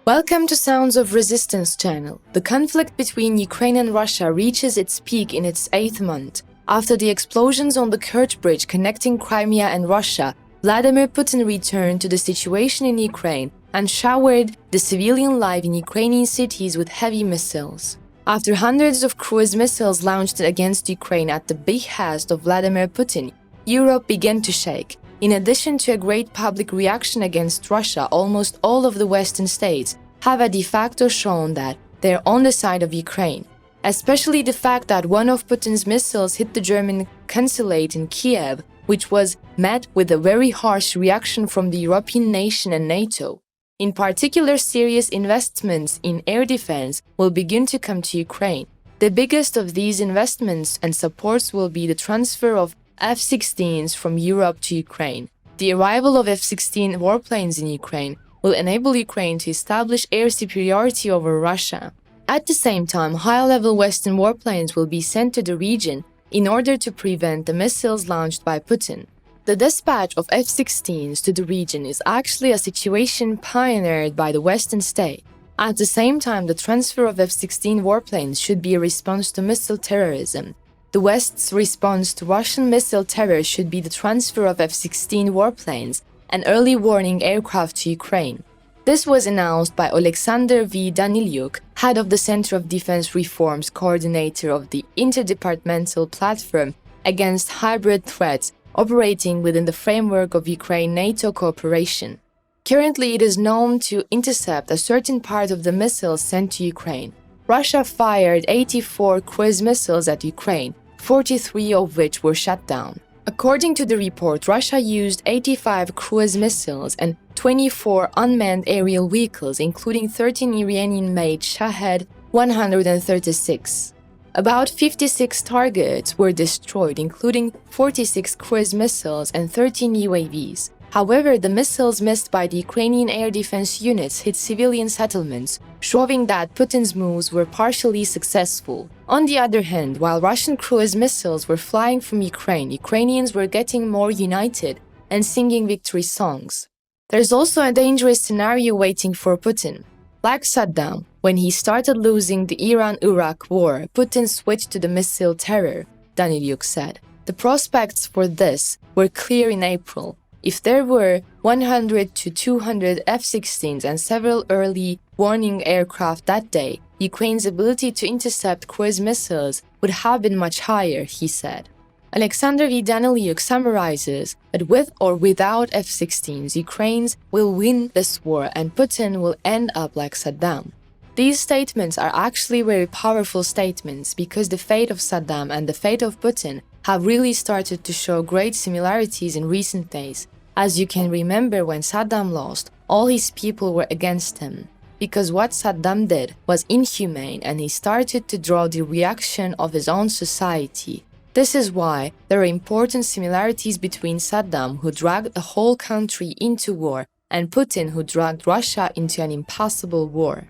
Welcome to Sounds of Resistance channel. The conflict between Ukraine and Russia reaches its peak in its 8th month. After the explosions on the Kerch Bridge connecting Crimea and Russia, Vladimir Putin returned to the situation in Ukraine and showered the civilian life in Ukrainian cities with heavy missiles. After hundreds of cruise missiles launched against Ukraine at the behest of Vladimir Putin, Europe began to shake. In addition to a great public reaction against Russia, almost all of the Western states have de facto shown that they're on the side of Ukraine. Especially the fact that one of Putin's missiles hit the German consulate in Kiev, which was met with a very harsh reaction from the European nation and NATO. In particular, serious investments in air defense will begin to come to Ukraine. The biggest of these investments and supports will be the transfer of F-16s from Europe to Ukraine. The arrival of F-16 warplanes in Ukraine will enable Ukraine to establish air superiority over Russia. At the same time, high-level Western warplanes will be sent to the region in order to prevent the missiles launched by Putin. The dispatch of F-16s to the region is actually a situation pioneered by the Western state. At the same time, the transfer of F-16 warplanes should be a response to missile terrorism. The West's response to Russian missile terror should be the transfer of F-16 warplanes and early warning aircraft to Ukraine. This was announced by Alexander V. Danilyuk, head of the Center of Defense Reforms coordinator of the Interdepartmental Platform Against Hybrid Threats, operating within the framework of Ukraine-NATO cooperation. Currently, it is known to intercept a certain part of the missiles sent to Ukraine. Russia fired 84 cruise missiles at Ukraine, 43 of which were shot down. According to the report, Russia used 85 cruise missiles and 24 unmanned aerial vehicles, including 13 Iranian-made Shahed 136. About 56 targets were destroyed, including 46 cruise missiles and 13 UAVs. However, the missiles missed by the Ukrainian air defense units hit civilian settlements, showing that Putin's moves were partially successful. On the other hand, while Russian cruise missiles were flying from Ukraine, Ukrainians were getting more united and singing victory songs. There's also a dangerous scenario waiting for Putin. Like Saddam, when he started losing the Iran-Iraq war, Putin switched to the missile terror, Danilyuk said. The prospects for this were clear in April. If there were 100 to 200 F-16s and several early warning aircraft that day, Ukraine's ability to intercept cruise missiles would have been much higher, he said. Alexander V. Danilyuk summarizes that with or without F-16s, Ukraine will win this war and Putin will end up like Saddam. These statements are actually very powerful statements because the fate of Saddam and the fate of Putin have really started to show great similarities in recent days. As you can remember, when Saddam lost, all his people were against him, because what Saddam did was inhumane and he started to draw the reaction of his own society. This is why there are important similarities between Saddam, who dragged the whole country into war, and Putin, who dragged Russia into an impossible war.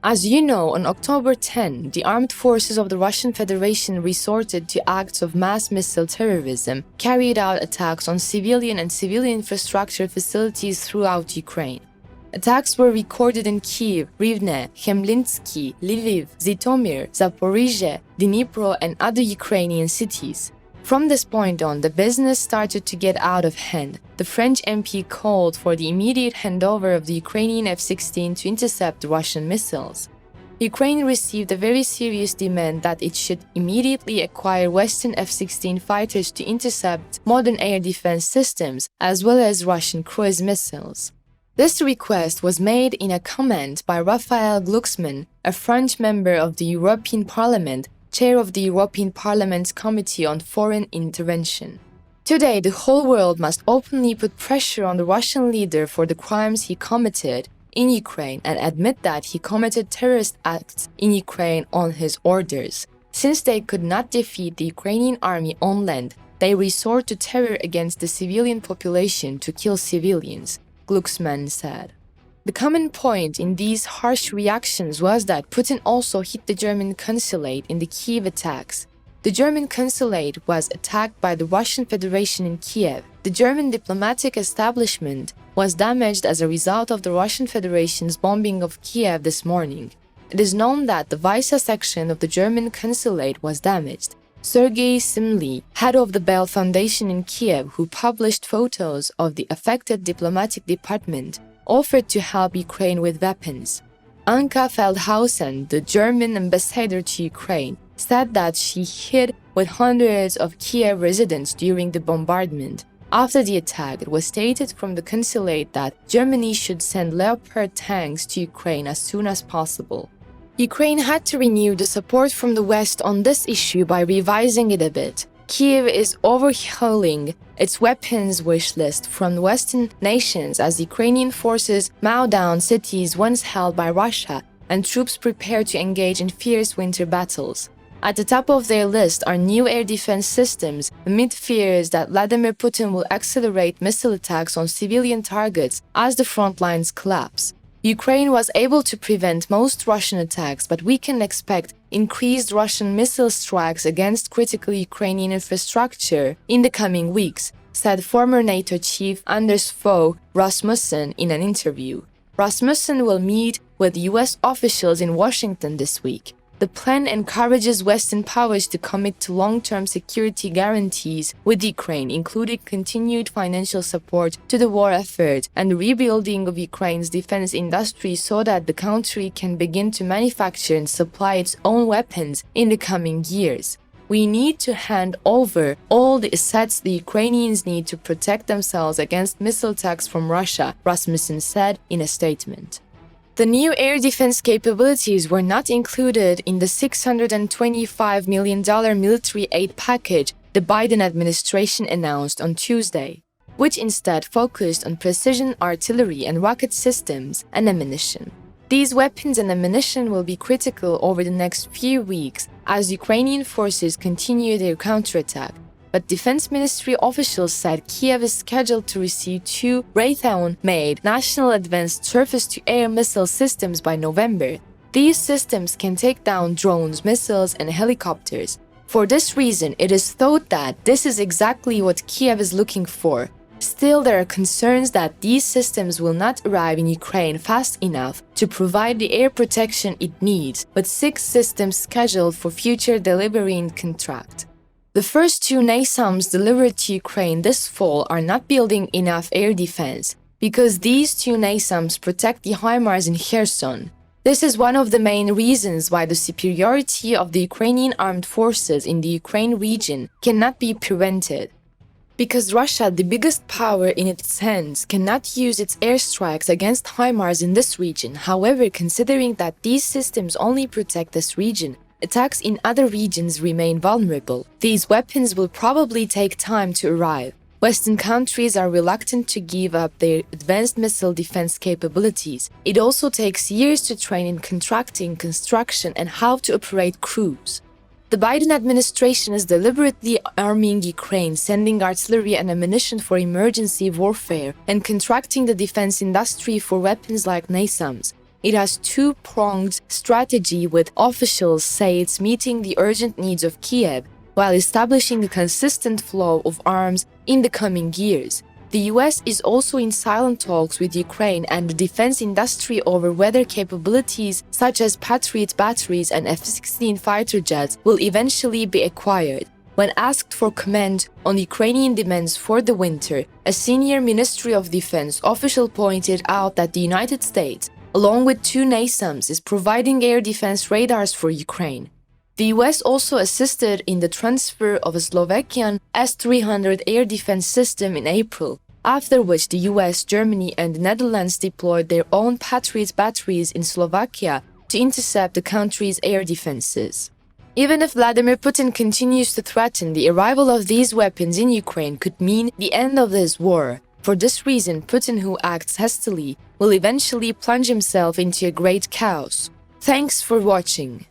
As you know, on October 10, the armed forces of the Russian Federation resorted to acts of mass missile terrorism, carried out attacks on civilian and civilian infrastructure facilities throughout Ukraine. Attacks were recorded in Kyiv, Rivne, Khmelnytskyi, Lviv, Zhytomyr, Zaporizhzhia, Dnipro, and other Ukrainian cities. From this point on, the business started to get out of hand. The French MP called for the immediate handover of the Ukrainian F-16 to intercept Russian missiles. Ukraine received a very serious demand that it should immediately acquire Western F-16 fighters to intercept modern air defense systems, as well as Russian cruise missiles. This request was made in a comment by Raphael Glucksmann, a French member of the European Parliament, chair of the European Parliament's Committee on Foreign Intervention. Today, the whole world must openly put pressure on the Russian leader for the crimes he committed in Ukraine and admit that he committed terrorist acts in Ukraine on his orders. Since they could not defeat the Ukrainian army on land, they resort to terror against the civilian population to kill civilians, Glucksmann said. The common point in these harsh reactions was that Putin also hit the German consulate in the Kyiv attacks. The German consulate was attacked by the Russian Federation in Kiev. The German diplomatic establishment was damaged as a result of the Russian Federation's bombing of Kiev this morning. It is known that the Vysa section of the German consulate was damaged. Sergei Simly, head of the Bell Foundation in Kiev, who published photos of the affected diplomatic department, offered to help Ukraine with weapons. Anka Feldhausen, the German ambassador to Ukraine, said that she hid with hundreds of Kiev residents during the bombardment. After the attack, it was stated from the consulate that Germany should send Leopard tanks to Ukraine as soon as possible. Ukraine had to renew the support from the West on this issue by revising it a bit. Kiev is overhauling its weapons wish list from Western nations as Ukrainian forces mow down cities once held by Russia and troops prepare to engage in fierce winter battles. At the top of their list are new air defense systems amid fears that Vladimir Putin will accelerate missile attacks on civilian targets as the front lines collapse. Ukraine was able to prevent most Russian attacks, but we can expect increased Russian missile strikes against critical Ukrainian infrastructure in the coming weeks, said former NATO chief Anders Fogh Rasmussen in an interview. Rasmussen will meet with US officials in Washington this week. The plan encourages Western powers to commit to long-term security guarantees with Ukraine, including continued financial support to the war effort and the rebuilding of Ukraine's defense industry so that the country can begin to manufacture and supply its own weapons in the coming years. We need to hand over all the assets the Ukrainians need to protect themselves against missile attacks from Russia, Rasmussen said in a statement. The new air defense capabilities were not included in the $625 million military aid package the Biden administration announced on Tuesday, which instead focused on precision artillery and rocket systems and ammunition. These weapons and ammunition will be critical over the next few weeks as Ukrainian forces continue their counterattack. But Defense Ministry officials said Kiev is scheduled to receive 2 Raytheon-made National Advanced Surface-to-Air Missile Systems by November. These systems can take down drones, missiles, and helicopters. For this reason, it is thought that this is exactly what Kiev is looking for. Still, there are concerns that these systems will not arrive in Ukraine fast enough to provide the air protection it needs, with 6 systems scheduled for future delivery in contract. The first 2 NASAMS delivered to Ukraine this fall are not building enough air defense because these 2 NASAMS protect the HIMARS in Kherson. This is one of the main reasons why the superiority of the Ukrainian armed forces in the Ukraine region cannot be prevented. Because Russia, the biggest power in its hands, cannot use its airstrikes against HIMARS in this region. However, considering that these systems only protect this region, attacks in other regions remain vulnerable. These weapons will probably take time to arrive. Western countries are reluctant to give up their advanced missile defense capabilities. It also takes years to train in contracting, construction, and how to operate crews. The Biden administration is deliberately arming Ukraine, sending artillery and ammunition for emergency warfare, and contracting the defense industry for weapons like NASAMS. It has two-pronged strategy with officials say it's meeting the urgent needs of Kiev while establishing a consistent flow of arms in the coming years. The US is also in silent talks with Ukraine and the defense industry over whether capabilities such as Patriot batteries and F-16 fighter jets will eventually be acquired. When asked for comment on Ukrainian demands for the winter, a senior Ministry of Defense official pointed out that the United States, along with 2 NASAMS, is providing air defense radars for Ukraine. The US also assisted in the transfer of a Slovakian S-300 air defense system in April, after which the US, Germany, and the Netherlands deployed their own Patriot batteries in Slovakia to intercept the country's air defenses. Even if Vladimir Putin continues to threaten, the arrival of these weapons in Ukraine could mean the end of this war. For this reason, Putin, who acts hastily, will eventually plunge himself into a great chaos. Thanks for watching.